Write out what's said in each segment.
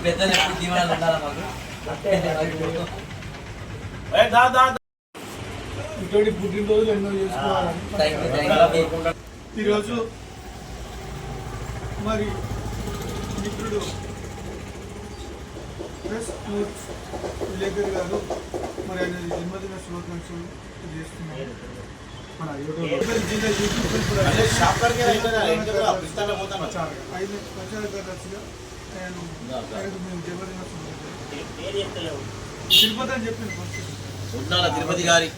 పెద్దలు ఎప్పుడు దీవెనలు ఉండాలా మాకు. ఇటువంటి పుట్టినరోజులు ఎన్నో చేసుకోవాలని ఈరోజు మరి మిత్రుడు ప్రెస్ నోట్స్ విలేకరి గారు మరి ఆయన జన్మదిన శుభాకాంక్షలు చేస్తున్నారు. మన యూట్యూబ్ ప్రచారదర్శిగా నేను మేము జన్మదిన తిరుపతి అని చెప్పింది తిరుపతి గారి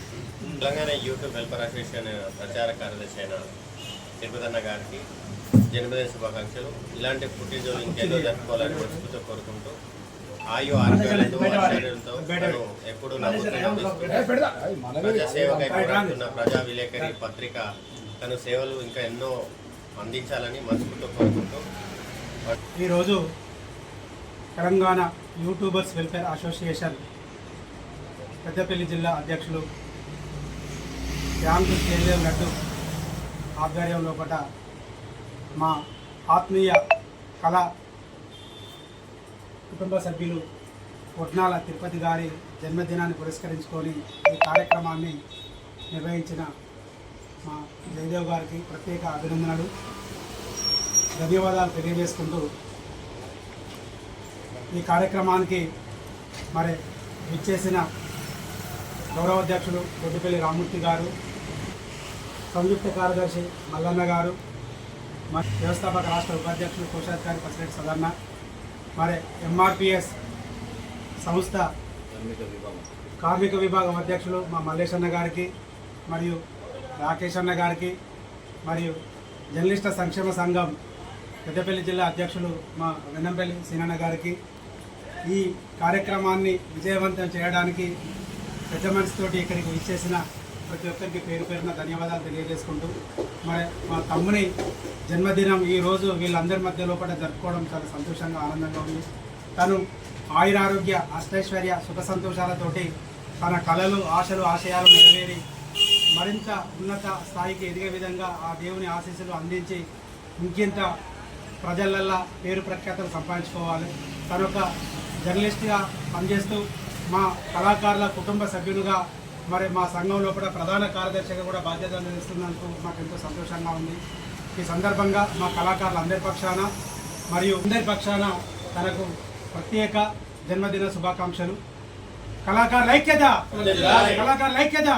తెలంగాణ యూట్యూబ్ వెల్ఫేర్ అసోసియేషన్ ప్రచార కార్యదర్శి అయిన తిరుపతి అన్న గారికి జన్మదిన శుభాకాంక్షలు. ఇలాంటి పుట్టినరోజు ఇంకెన్నో జరుపుకోవాలని మనస్ఫూర్తిగా కోరుకుంటూ ఆయు ఆరోగ్యాలతో ఎప్పుడు ప్రజాసేవకై పోరాడుతున్న ప్రజా విలేకరి పత్రిక తన సేవలు ఇంకా ఎన్నో అందించాలని మనస్ఫూర్తిగా కోరుకుంటూ ఈరోజు Telangana YouTubers welfare association Peddapalli జిల్లా అధ్యక్షులు యాంకు కేజీఎం లడ్డు ఆధ్వర్యంలో పట మా ఆత్మీయ కళా కుటుంబ సభ్యులు కొట్నాల తిరుపతి గారి జన్మదినాన్ని పురస్కరించుకొని ఈ కార్యక్రమాన్ని నిర్వహించిన మా జయదేవ్ గారికి ప్రత్యేక అభినందనలు, ధన్యవాదాలు తెలియజేసుకుంటూ ఈ కార్యక్రమానికి మరి విచ్చేసిన గౌరవ అధ్యక్షులు కొద్దిపల్లి రామ్మూర్తి గారు, సంయుక్త కార్యదర్శి మల్లన్న గారు, మరి వ్యవస్థాపక రాష్ట్ర ఉపాధ్యక్షులు కోశాధికారి పసిరెడ్డి సదన్న, మరి ఎంఆర్పిఎస్ సంస్థ కార్మిక విభాగం అధ్యక్షులు మా మల్లేష్ అన్న గారికి, మరియు రాకేష్ అన్న గారికి, మరియు జర్నలిస్టుల సంక్షేమ సంఘం పెద్దపల్లి జిల్లా అధ్యక్షులు మా వెన్నంపల్లి సీనన్న గారికి, ఈ కార్యక్రమాన్ని విజయవంతం చేయడానికి పెద్ద మనసుతోటి ఇక్కడికి విచ్చేసిన ప్రతి ఒక్కరికి పేరు పేరున ధన్యవాదాలు తెలియజేసుకుంటూ, మరి మా తమ్ముని జన్మదినం ఈరోజు వీళ్ళందరి మధ్య లోపల జరుపుకోవడం చాలా సంతోషంగా ఆనందంగా ఉంది. తను ఆయురారోగ్య అష్టైశ్వర్య సుఖ సంతోషాలతోటి తన కళలు ఆశలు ఆశయాలు నెరవేరి మరింత ఉన్నత స్థాయికి ఎదిగే విధంగా ఆ దేవుని ఆశీస్సులు అందించి ఇంకింత ప్రజలల్లా పేరు ప్రఖ్యాతలు సంపాదించుకోవాలి. తనొక జర్నలిస్ట్గా పనిచేస్తూ మా కళాకారుల కుటుంబ సభ్యులుగా మరి మా సంఘం లోపల ప్రధాన కార్యదర్శిగా కూడా బాధ్యతలు నిర్వహిస్తున్నందుకు మాకు ఎంతో సంతోషంగా ఉంది. ఈ సందర్భంగా మా కళాకారులు అందరి పక్షాన మరియు అందరి పక్షాన తనకు ప్రత్యేక జన్మదిన శుభాకాంక్షలు. కళాకారుల ఐక్యత, కళాకారుల ఐక్యత.